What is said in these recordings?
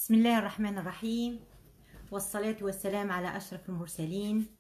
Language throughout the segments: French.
بسم الله الرحمن الرحيم والصلاة والسلام على أشرف المرسلين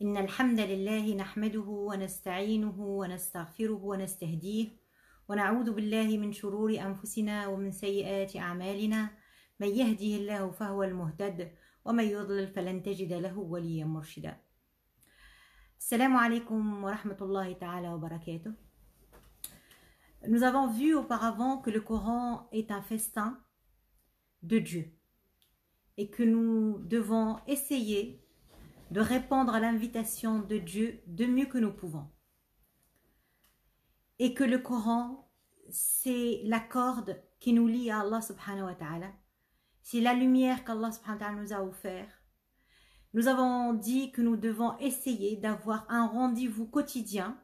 إن الحمد لله نحمده ونستعينه ونستغفره ونستهديه ونعوذ بالله من شرور أنفسنا ومن سيئات أعمالنا من يهده الله فهو المهتد ومن يضلل فلن تجد له وليا مرشدا. السلام عليكم ورحمة الله تعالى وبركاته. Nous avons vu auparavant que le Coran est un festin de Dieu et que nous devons essayer de répondre à l'invitation de Dieu de mieux que nous pouvons. Et que le Coran, c'est la corde qui nous lie à Allah subhanahu wa ta'ala. C'est la lumière qu'Allah subhanahu wa ta'ala nous a offert. Nous avons dit que nous devons essayer d'avoir un rendez-vous quotidien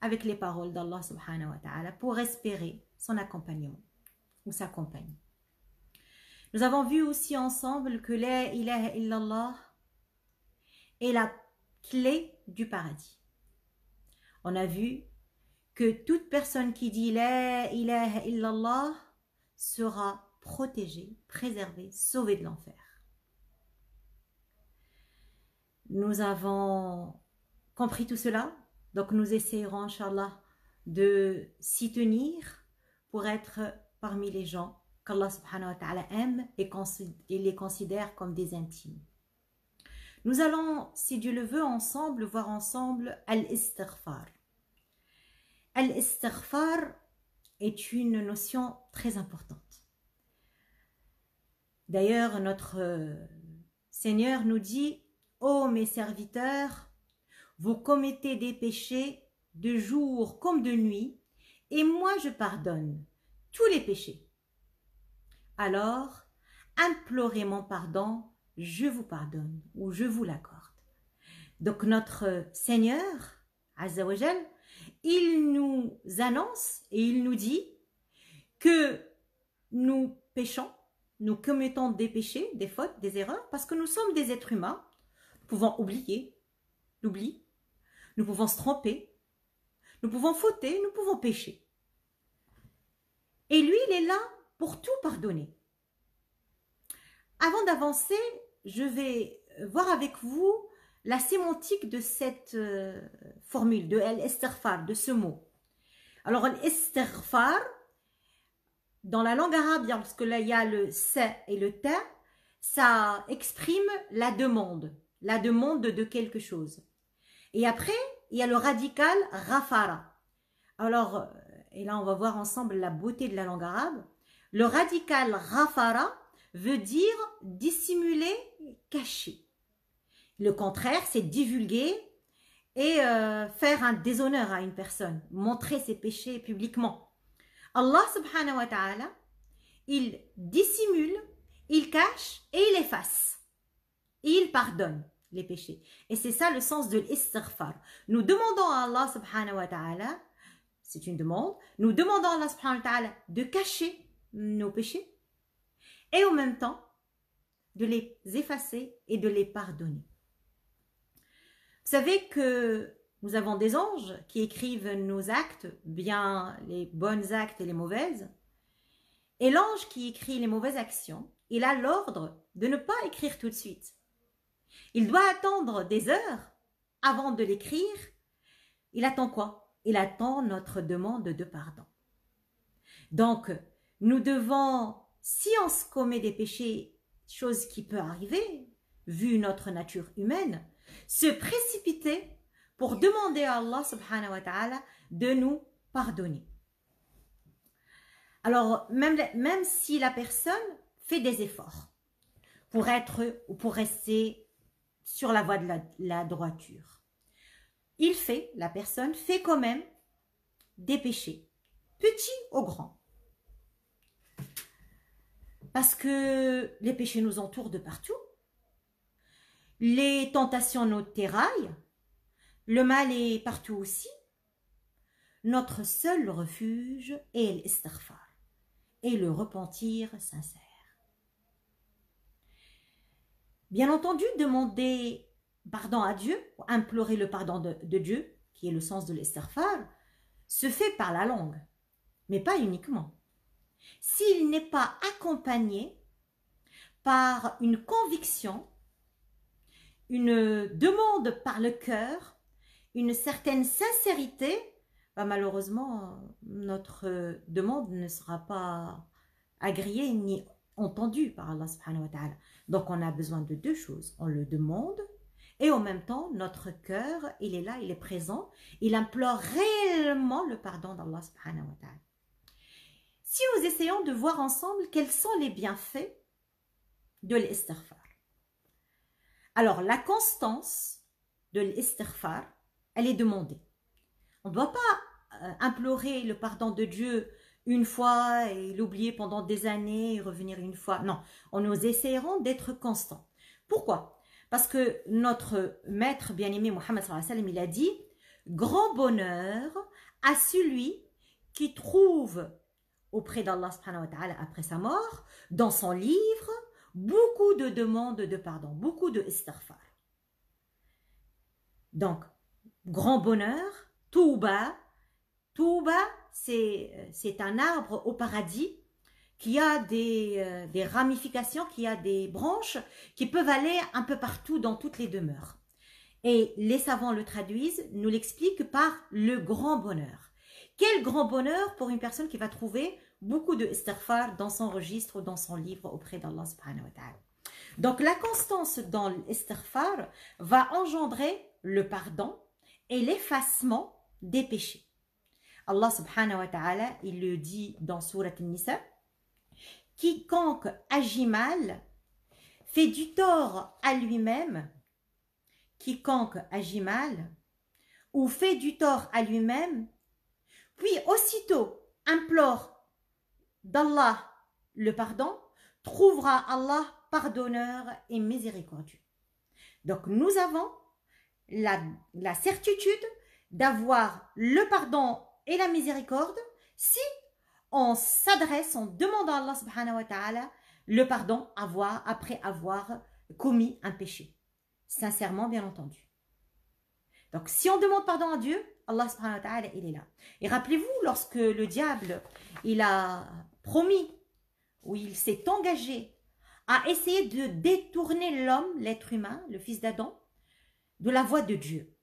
avec les paroles d'Allah subhanahu wa ta'ala pour espérer son accompagnement ou sa compagnie. Nous avons vu aussi ensemble que la ilaha illallah est la clé du paradis. On a vu que toute personne qui dit la ilaha illallah sera protégée, préservée, sauvée de l'enfer. Nous avons compris tout cela, donc nous essayerons, Inch'Allah, de s'y tenir pour être parmi les gens qu'Allah subhanahu wa ta'ala aime et les considère comme des intimes. Nous allons, si Dieu le veut, ensemble, voir ensemble Al-Istighfar. Al-Istighfar est une notion très importante. D'ailleurs, notre Seigneur nous dit « Ô mes serviteurs, vous commettez des péchés de jour comme de nuit, et moi je pardonne tous les péchés. Alors, implorez mon pardon, je vous pardonne ou je vous l'accorde. » Donc notre Seigneur, Azza wa Jal, il nous annonce et il nous dit que nous péchons, nous commettons des péchés, des fautes, des erreurs, parce que nous sommes des êtres humains, nous pouvons oublier, l'oubli, nous pouvons se tromper, nous pouvons fauter, nous pouvons pécher. Et lui, il est là pour tout pardonner. Avant d'avancer, je vais voir avec vous la sémantique de cette formule, de al-istighfar, de ce mot. Alors, al-istighfar, dans la langue arabe, lorsque là il y a le sa et le ta, ça exprime la demande de quelque chose. Et après, il y a le radical rafara. Alors, et là on va voir ensemble la beauté de la langue arabe. Le radical rafara veut dire dissimuler, cacher. Le contraire, c'est divulguer et faire un déshonneur à une personne, montrer ses péchés publiquement. Allah subhanahu wa ta'ala, il dissimule, il cache et il efface. Il pardonne les péchés. Et c'est ça le sens de l'istighfar. Nous demandons à Allah subhanahu wa ta'ala, c'est une demande, nous demandons à Allah subhanahu wa ta'ala de cacher nos péchés et en même temps de les effacer et de les pardonner. Vous savez que nous avons des anges qui écrivent nos actes, bien les bons actes et les mauvaises. Et l'ange qui écrit les mauvaises actions, il a l'ordre de ne pas écrire tout de suite. Il doit attendre des heures avant de l'écrire. Il attend quoi? Il attend notre demande de pardon. Donc, nous devons, si on se commet des péchés, chose qui peut arriver, vu notre nature humaine, se précipiter pour demander à Allah subhanahu wa ta'ala de nous pardonner. Alors, même si la personne fait des efforts pour être ou pour rester sur la voie de la droiture, la personne fait quand même des péchés, petits ou grands. Parce que les péchés nous entourent de partout. Les tentations nous tiraillent. Le mal est partout aussi. Notre seul refuge est l'istighfar et le repentir sincère. Bien entendu, demander pardon à Dieu, implorer le pardon de Dieu, qui est le sens de l'istighfar, se fait par la langue, mais pas uniquement. S'il n'est pas accompagné par une conviction, une demande par le cœur, une certaine sincérité, bah malheureusement, notre demande ne sera pas agréée ni entendue par Allah subhanahu wa ta'ala. Donc on a besoin de deux choses. On le demande et en même temps, notre cœur, il est là, il est présent. Il implore réellement le pardon d'Allah subhanahu wa ta'ala. Si nous essayons de voir ensemble quels sont les bienfaits de l'istighfar. Alors, la constance de l'istighfar, elle est demandée. On ne doit pas implorer le pardon de Dieu une fois et l'oublier pendant des années et revenir une fois. Non, nous essayerons d'être constants. Pourquoi? Parce que notre maître bien-aimé Mohammed sallallahu alayhi wa sallam, il a dit « Grand bonheur à celui qui trouve auprès d'Allah subhanahu wa ta'ala après sa mort, dans son livre, beaucoup de demandes de pardon, beaucoup de istighfar. » Donc, grand bonheur, Touba. Touba, c'est un arbre au paradis qui a des ramifications, qui a des branches qui peuvent aller un peu partout dans toutes les demeures. Et les savants le traduisent, nous l'expliquent par le grand bonheur. Quel grand bonheur pour une personne qui va trouver beaucoup de istighfar dans son registre ou dans son livre auprès d'Allah subhanahu wa ta'ala. Donc la constance dans l'istighfar va engendrer le pardon et l'effacement des péchés. Allah subhanahu wa ta'ala, il le dit dans Surat An-Nisa, « Quiconque agit mal fait du tort à lui-même, quiconque agit mal ou fait du tort à lui-même, puis aussitôt implore d'Allah le pardon, trouvera Allah pardonneur et miséricordieux. » Donc nous avons la certitude d'avoir le pardon et la miséricorde si on s'adresse, on demande à Allah subhanahu wa ta'ala le pardon après avoir commis un péché. Sincèrement, bien entendu. Donc si on demande pardon à Dieu, Allah subhanahu wa ta'ala, il est là. Et rappelez-vous, lorsque le diable, il a promis, ou il s'est engagé à essayer de détourner l'homme, l'être humain, le fils d'Adam, de la voie de Dieu.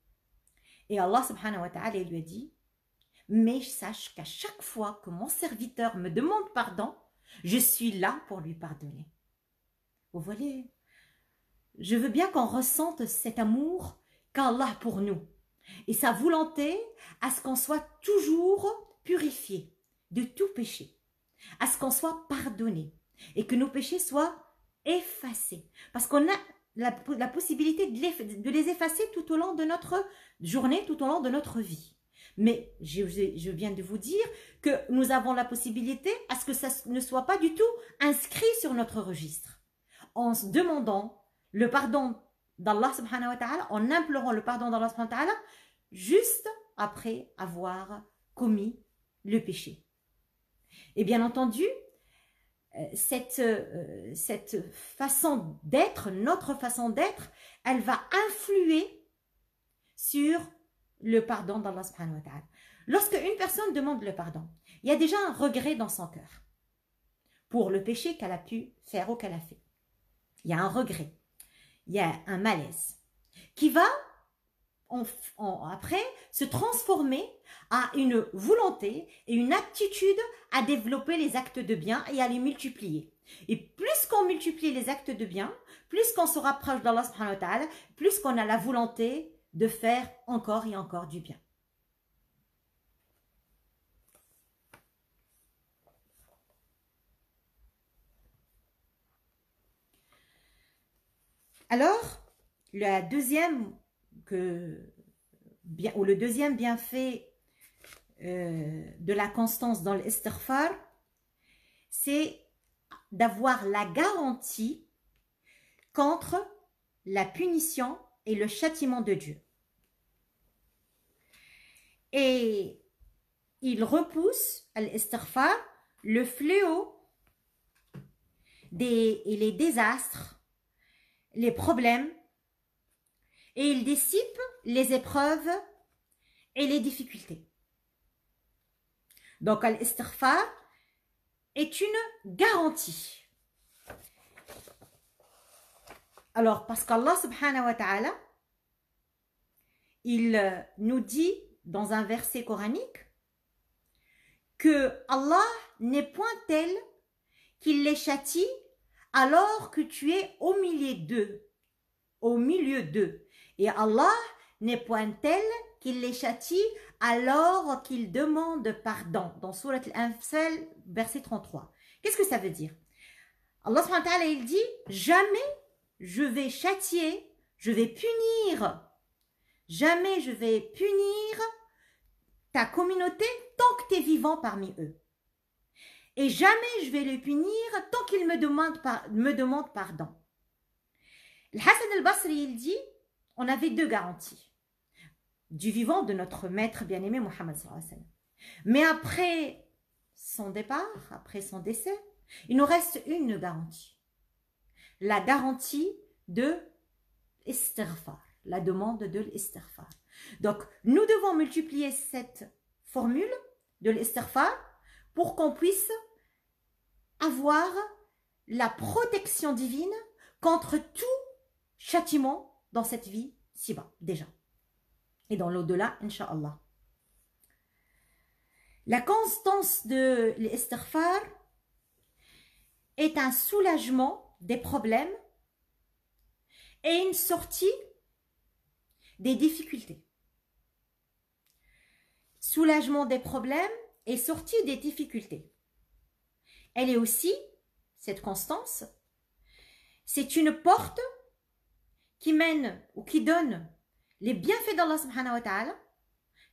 Et Allah subhanahu wa ta'ala lui a dit, mais sache qu'à chaque fois que mon serviteur me demande pardon, je suis là pour lui pardonner. Vous voyez, je veux bien qu'on ressente cet amour qu'Allah pour nous et sa volonté à ce qu'on soit toujours purifié de tout péché, à ce qu'on soit pardonné et que nos péchés soient effacés. Parce qu'on a la possibilité de les effacer tout au long de notre journée, tout au long de notre vie. Mais je viens de vous dire que nous avons la possibilité à ce que ça ne soit pas du tout inscrit sur notre registre. En se demandant le pardon d'Allah subhanahu wa ta'ala, en implorant le pardon d'Allah subhanahu wa ta'ala, juste après avoir commis le péché. Et bien entendu, cette façon d'être, notre façon d'être, elle va influer sur le pardon d'Allah subhanahu wa ta'ala. Lorsque une personne demande le pardon, il y a déjà un regret dans son cœur pour le péché qu'elle a pu faire ou qu'elle a fait. Il y a un regret, il y a un malaise qui va après se transformer à une volonté et une aptitude à développer les actes de bien et à les multiplier. Et plus qu'on multiplie les actes de bien, plus qu'on se rapproche d'Allah subhanahu wa ta'ala, plus qu'on a la volonté de faire encore et encore du bien. Alors, le deuxième bienfait de la constance dans l'istighfar, c'est d'avoir la garantie contre la punition et le châtiment de Dieu. Et il repousse à l'istighfar le fléau et les désastres, les problèmes, et il dissipe les épreuves et les difficultés. Donc, l'istighfar est une garantie. Alors, parce qu'Allah subhanahu wa ta'ala, il nous dit dans un verset coranique que Allah n'est point tel qu'il les châtie alors que tu es au milieu d'eux. Au milieu d'eux. Et Allah n'est point tel qu'il les châtie alors qu'ils demandent pardon. Dans Surat Al-Anfal, verset 33. Qu'est-ce que ça veut dire? Allah subhanahu wa ta'ala, il dit, jamais je vais châtier, je vais punir. Jamais je vais punir ta communauté tant que tu es vivant parmi eux. Et jamais je vais les punir tant qu'ils me demandent pardon. Le Hassan al-Basri, il dit, on avait deux garanties. Du vivant de notre maître bien-aimé Muhammad sallallahu alayhi wa sallam. Mais après son départ, après son décès, il nous reste une garantie. La garantie de istighfar, la demande de l'istighfar. Donc, nous devons multiplier cette formule de l'istighfar pour qu'on puisse avoir la protection divine contre tout châtiment dans cette vie ci-bas, déjà. Et dans l'au-delà, Inch'Allah. La constance de l'istighfar est un soulagement des problèmes et une sortie des difficultés. Soulagement des problèmes et sortie des difficultés. Elle est aussi, cette constance, c'est une porte qui mène ou qui donne les bienfaits d'Allah subhanahu wa ta'ala,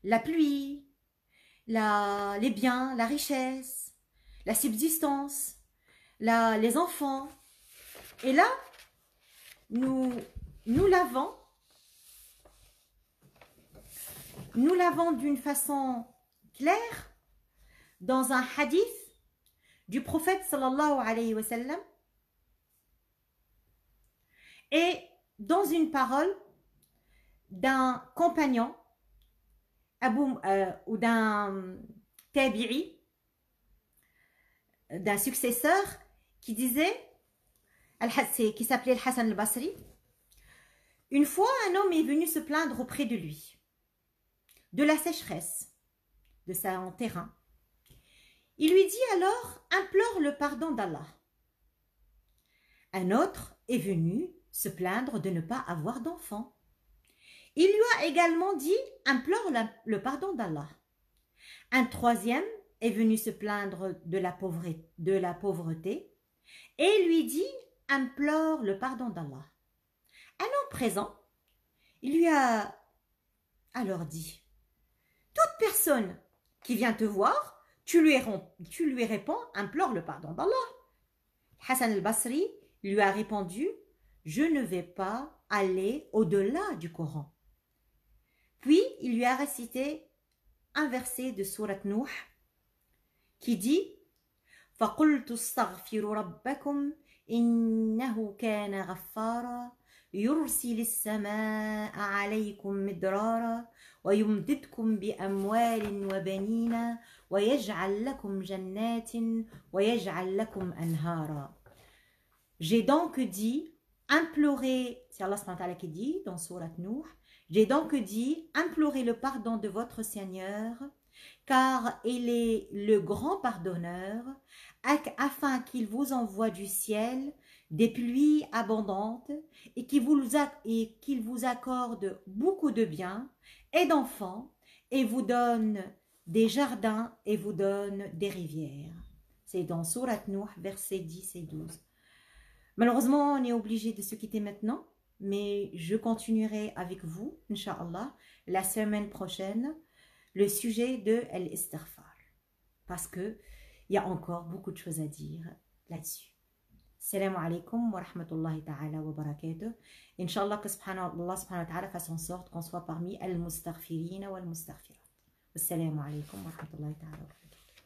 la pluie, les biens, la richesse, la subsistance, les enfants. Et là, nous l'avons d'une façon claire dans un hadith du prophète sallallahu alayhi wa sallam et dans une parole d'un compagnon ou d'un tabi'i, d'un successeur qui disait, qui s'appelait Al-Hassan al-Basri. Une fois, un homme est venu se plaindre auprès de lui de la sécheresse de son terrain. Il lui dit alors, implore le pardon d'Allah. Un autre est venu se plaindre de ne pas avoir d'enfant. Il lui a également dit, implore le pardon d'Allah. Un troisième est venu se plaindre de la pauvreté et lui dit, implore le pardon d'Allah. Un homme présent, il lui a alors dit, toute personne qui vient te voir, tu lui réponds, implore le pardon d'Allah. Hassan al-Basri lui a répondu, je ne vais pas aller au-delà du Coran. Puis il lui a récité un verset de sourate Nuh qui dit فَقُلْتُ اسْتَغْفِرُوا رَبَّكُمْ إِنَّهُ كَانَ غَفَّارًا يُرْسِلِ السَّمَاءَ عَلَيْكُمْ مِدْرَارًا وَيُمْدِدْكُمْ بِأَمْوَالٍ وَبَنِينَ وَيَجْعَلْ لَكُمْ جَنَّاتٍ وَيَجْعَلْ لَكُمْ أَنْهَارًا. J'ai donc dit, implorez, c'est Allah subhanahu wa ta'ala qui dit dans sourate Nuh, j'ai donc dit, implorez le pardon de votre Seigneur, car il est le grand pardonneur, afin qu'il vous envoie du ciel des pluies abondantes et qu'il vous accorde beaucoup de biens et d'enfants et vous donne des jardins et vous donne des rivières. C'est dans sourate Nuh, versets 10 et 12. Malheureusement, on est obligé de se quitter maintenant, mais je continuerai avec vous, Inch'Allah, la semaine prochaine, le sujet de l'istighfar. Parce qu'il y a encore beaucoup de choses à dire là-dessus. Salam alaikum wa rahmatullahi ta'ala wa barakatuh. Inch'Allah que Allah subhanahu wa ta'ala fasse en sorte qu'on soit parmi al-mustaghfirina wal-mustaghfirat. Assalamu alaikum wa rahmatullahi ta'ala wa barakatuh.